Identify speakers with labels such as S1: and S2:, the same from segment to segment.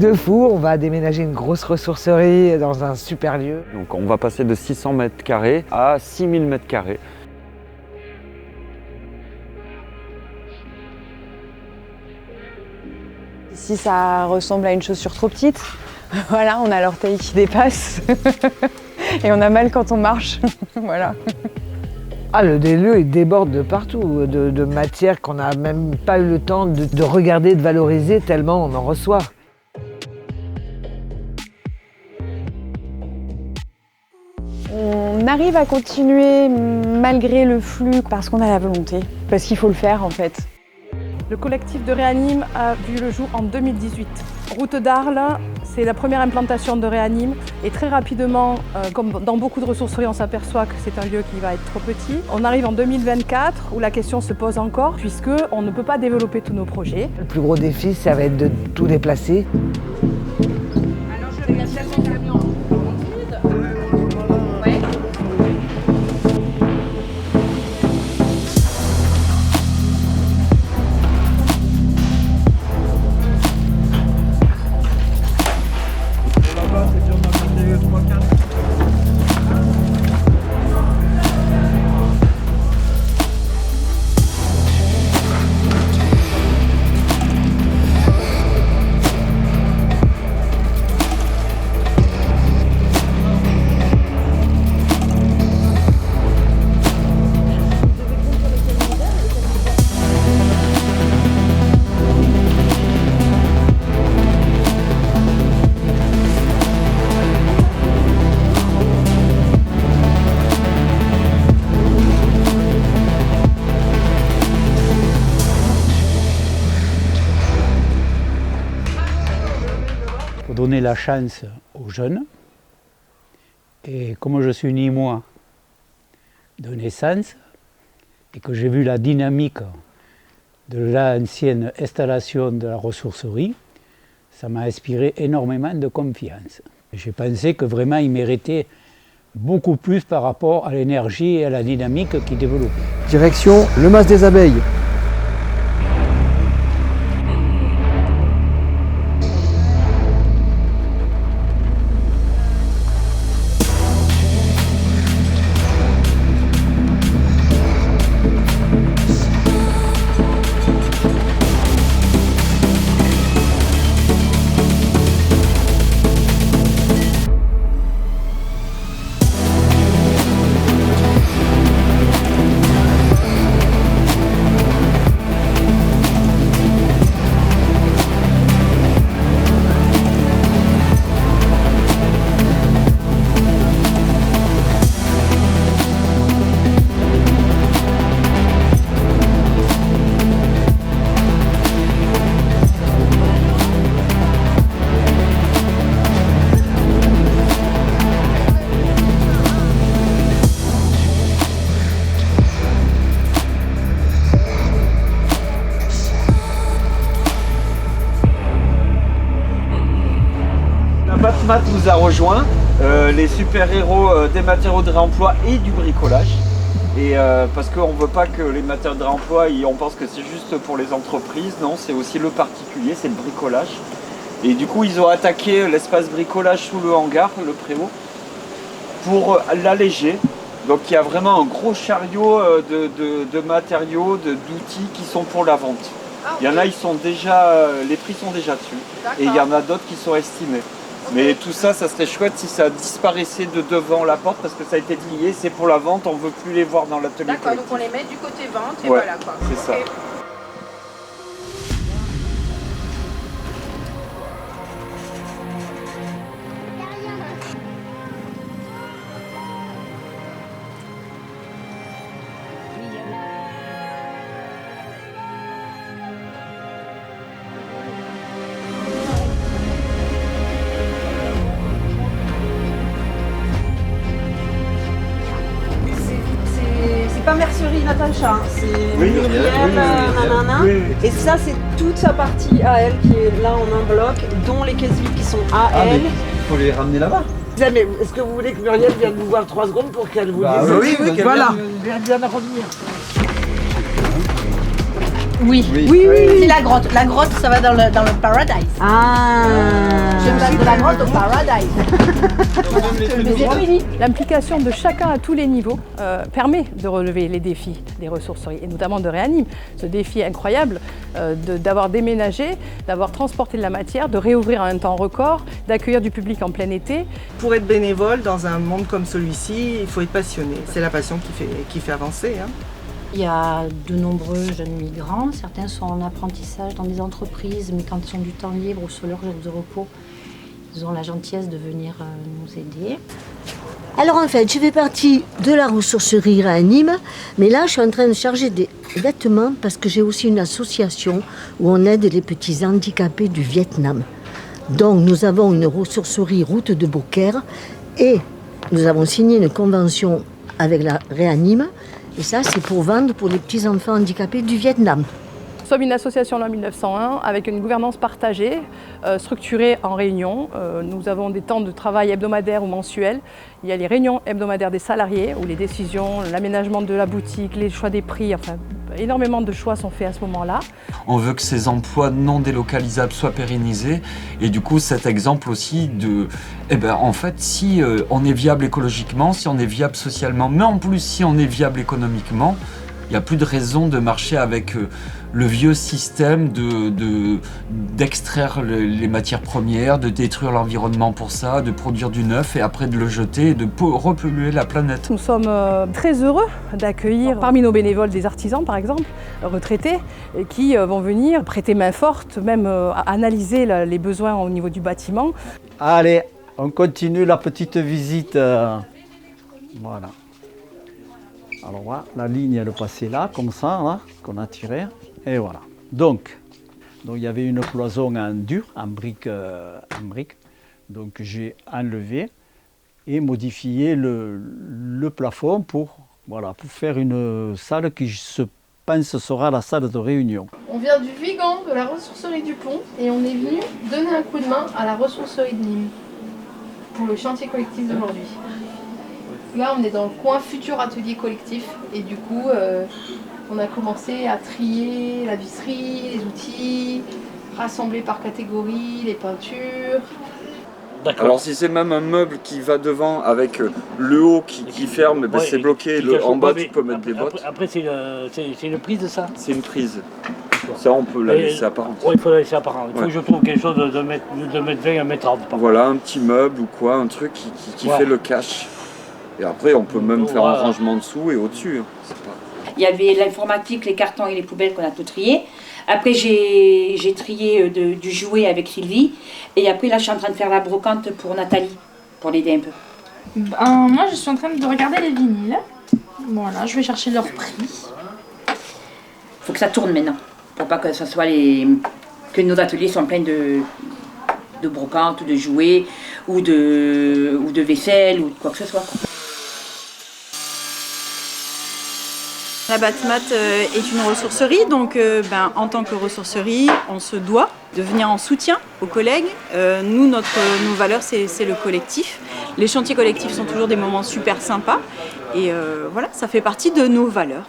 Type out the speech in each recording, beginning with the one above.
S1: de fou, on va déménager une grosse ressourcerie dans un super lieu.
S2: Donc on va passer de 600 mètres carrés à 6000 mètres carrés.
S3: Ici, ça ressemble à une chaussure trop petite. Voilà, on a l'orteil qui dépasse et on a mal quand on marche. Voilà.
S1: Ah, le lieu, il déborde de partout, de matières qu'on n'a même pas eu le temps de regarder, de valoriser, tellement on en reçoit.
S3: On arrive à continuer malgré le flux parce qu'on a la volonté, parce qu'il faut le faire en fait.
S4: Le collectif de Réanime a vu le jour en 2018. Route d'Arles, c'est la première implantation de Réanime et très rapidement, comme dans beaucoup de ressourceries, on s'aperçoit que c'est un lieu qui va être trop petit. On arrive en 2024 où la question se pose encore puisqu'on ne peut pas développer tous nos projets.
S1: Le plus gros défi, ça va être de tout déplacer.
S5: Alors je regarde tellement camion. Ouais.
S6: Donner la chance aux jeunes. Et comme je suis né moi de naissance et que j'ai vu la dynamique de l'ancienne installation de la ressourcerie, ça m'a inspiré énormément de confiance. J'ai pensé que vraiment ils méritaient beaucoup plus par rapport à l'énergie et à la dynamique qu'ils développaient.
S7: Direction le Mas des Abeilles.
S2: Batmat nous a rejoint, les super-héros des matériaux de réemploi et du bricolage. Et parce qu'on ne veut pas que les matériaux de réemploi, on pense que c'est juste pour les entreprises. Non, c'est aussi le particulier, c'est le bricolage. Et du coup, ils ont attaqué l'espace bricolage sous le hangar, le préau, pour l'alléger. Donc il y a vraiment un gros chariot de matériaux, d'outils qui sont pour la vente. Il y en a, les prix sont déjà dessus. Et il y en a d'autres qui sont estimés. Mais tout ça, ça serait chouette si ça disparaissait de devant la porte parce que ça a été lié, c'est pour la vente, on ne veut plus les voir dans l'atelier.
S5: D'accord, donc on les met du côté vente et
S2: ouais,
S5: voilà quoi.
S2: C'est ça.
S5: Okay.
S8: C'est pas Mercerie Natacha, c'est
S2: oui,
S8: Muriel, nanana.
S2: Oui.
S8: Et ça, c'est toute sa partie à elle qui est là en un bloc, dont les caisses vides qui sont à elle.
S2: Il faut les ramener là-bas.
S1: Mais est-ce que vous voulez que Muriel vienne vous voir 3 secondes pour qu'elle vous dise
S2: oui,
S1: voilà, elle vient de revenir.
S5: Oui.
S8: Oui.
S5: C'est la grotte. La grotte, ça va dans le Paradise.
S8: Ah.
S5: de la grotte au Paradise.
S4: L'implication de chacun à tous les niveaux permet de relever les défis des ressourceries et notamment de Réanime. Ce défi incroyable d'avoir déménagé, d'avoir transporté de la matière, de réouvrir en un temps record, d'accueillir du public en plein été.
S9: Pour être bénévole dans un monde comme celui-ci, il faut être passionné. C'est la passion qui fait avancer. Hein.
S10: Il y a de nombreux jeunes migrants, certains sont en apprentissage dans des entreprises, mais quand ils ont du temps libre ou sur leur jour de repos, ils ont la gentillesse de venir nous aider.
S11: Alors en fait, je fais partie de la ressourcerie Réanime, mais là je suis en train de charger des vêtements parce que j'ai aussi une association où on aide les petits handicapés du Vietnam. Donc nous avons une ressourcerie route de Beaucaire et nous avons signé une convention avec la Réanime. Et ça, c'est pour vendre pour les petits-enfants handicapés du Vietnam.
S4: Nous sommes une association en 1901 avec une gouvernance partagée, structurée en réunions. Nous avons des temps de travail hebdomadaires ou mensuels. Il y a les réunions hebdomadaires des salariés où les décisions, l'aménagement de la boutique, les choix des prix, enfin énormément de choix sont faits à ce moment-là.
S2: On veut que ces emplois non délocalisables soient pérennisés et du coup cet exemple aussi de, en fait si on est viable écologiquement, si on est viable socialement, mais en plus si on est viable économiquement, il n'y a plus de raison de marcher avec le vieux système d'extraire les matières premières, de détruire l'environnement pour ça, de produire du neuf et après de le jeter et de repolluer la planète.
S4: Nous sommes très heureux d'accueillir parmi nos bénévoles des artisans par exemple, retraités, qui vont venir prêter main forte, même analyser les besoins au niveau du bâtiment.
S12: Allez, on continue la petite visite. Voilà. Alors voilà, la ligne elle passait là, comme ça, là, qu'on a tiré. Et voilà. Donc il y avait une cloison en dur, en brique. Donc j'ai enlevé et modifié le plafond pour faire une salle qui je pense sera la salle de réunion.
S13: On vient du Vigan, de la ressourcerie du Pont, et on est venu donner un coup de main à la ressourcerie de Nîmes pour le chantier collectif d'aujourd'hui. Là, on est dans le coin futur atelier collectif et du coup, on a commencé à trier la visserie, les outils, rassembler par catégorie, les peintures.
S2: Alors si c'est même un meuble qui va devant avec le haut qui ferme, c'est bloqué, en bas tu peux mettre des bottes.
S6: Après c'est une prise de ça?
S2: C'est une prise. Ça on peut la laisser apparente.
S6: Oui, il faut la laisser apparente. Il faut que je trouve quelque chose de mètre 20 à mètre 30.
S2: Voilà, un petit meuble ou quoi, un truc qui fait le cache. Et après, on peut même faire un rangement dessous et au-dessus.
S14: Il y avait l'informatique, les cartons et les poubelles qu'on a tout trié. Après, j'ai trié du jouet avec Sylvie. Et après, là, je suis en train de faire la brocante pour Nathalie, pour l'aider un peu.
S13: Moi, je suis en train de regarder les vinyles. Voilà, je vais chercher leur prix.
S14: Il faut que ça tourne maintenant, pour pas que ce soit que nos ateliers soient pleins de brocantes ou de jouets ou de vaisselle ou quoi que ce soit.
S8: La Batmat est une ressourcerie, donc en tant que ressourcerie, on se doit de venir en soutien aux collègues. Nous, nos valeurs, c'est le collectif. Les chantiers collectifs sont toujours des moments super sympas et voilà, ça fait partie de nos valeurs.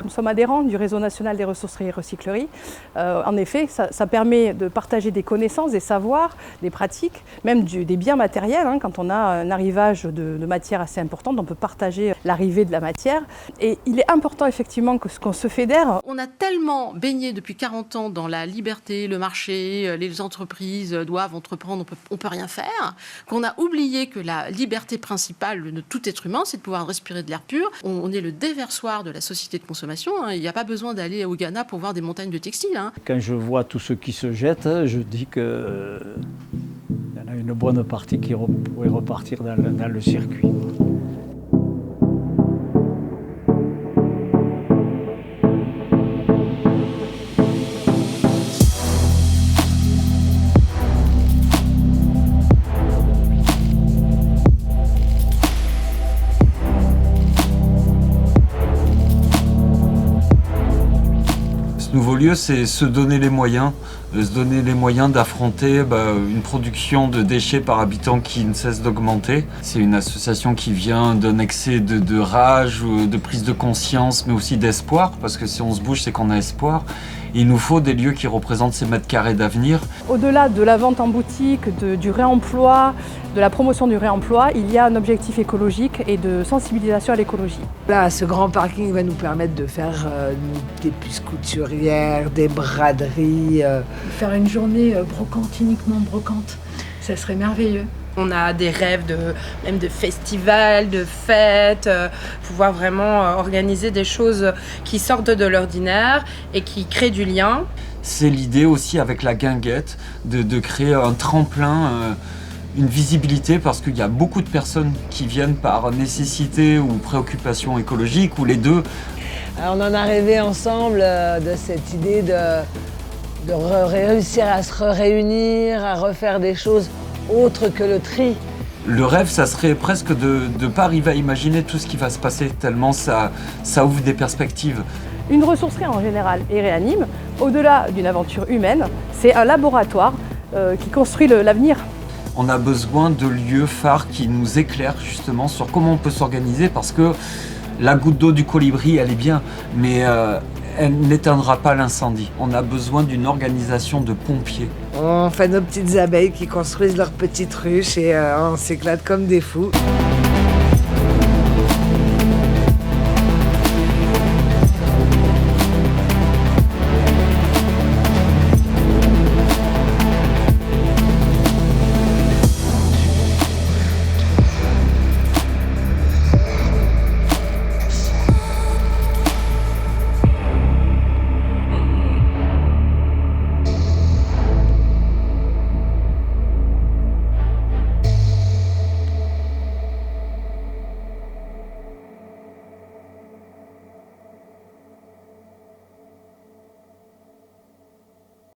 S4: Nous sommes adhérents du réseau national des ressourceries et recycleries. En effet, ça permet de partager des connaissances, des savoirs, des pratiques, même des biens matériels. Quand on a un arrivage de matière assez importante, on peut partager l'arrivée de la matière. Et il est important effectivement qu'on se fédère.
S15: On a tellement baigné depuis 40 ans dans la liberté, le marché, les entreprises doivent entreprendre, on peut rien faire, qu'on a oublié que la liberté principale de tout être humain, c'est de pouvoir respirer de l'air pur. On est le déversoir de la société de consommation. Il n'y a pas besoin d'aller au Ghana pour voir des montagnes de textiles.
S12: Quand je vois tout ce qui se jette, je dis qu'il y en a une bonne partie qui pourrait repartir dans le circuit.
S2: Ce nouveau lieu, c'est se donner les moyens d'affronter une production de déchets par habitant qui ne cesse d'augmenter. C'est une association qui vient d'un excès de rage, de prise de conscience, mais aussi d'espoir, parce que si on se bouge, c'est qu'on a espoir. Et il nous faut des lieux qui représentent ces mètres carrés d'avenir.
S4: Au-delà de la vente en boutique, du réemploi, de la promotion du réemploi, il y a un objectif écologique et de sensibilisation à l'écologie.
S1: Là, ce grand parking va nous permettre de faire des puces couturières, des braderies.
S16: Faire une journée brocante, uniquement brocante, ça serait merveilleux.
S17: On a des rêves même de festivals, de fêtes, pouvoir vraiment organiser des choses qui sortent de l'ordinaire et qui créent du lien.
S2: C'est l'idée aussi avec la guinguette de créer un tremplin, une visibilité, parce qu'il y a beaucoup de personnes qui viennent par nécessité ou préoccupation écologique, ou les deux.
S1: Alors on en a rêvé ensemble de cette idée de réussir à se réunir, à refaire des choses autre que le tri.
S2: Le rêve, ça serait presque de ne pas arriver à imaginer tout ce qui va se passer, tellement ça ouvre des perspectives.
S4: Une ressourcerie en général et Réanime, au-delà d'une aventure humaine, c'est un laboratoire qui construit l'avenir.
S2: On a besoin de lieux phares qui nous éclairent justement sur comment on peut s'organiser, parce que la goutte d'eau du colibri, elle est bien, mais elle n'éteindra pas l'incendie. On a besoin d'une organisation de pompiers.
S1: On fait nos petites abeilles qui construisent leurs petites ruches et on s'éclate comme des fous.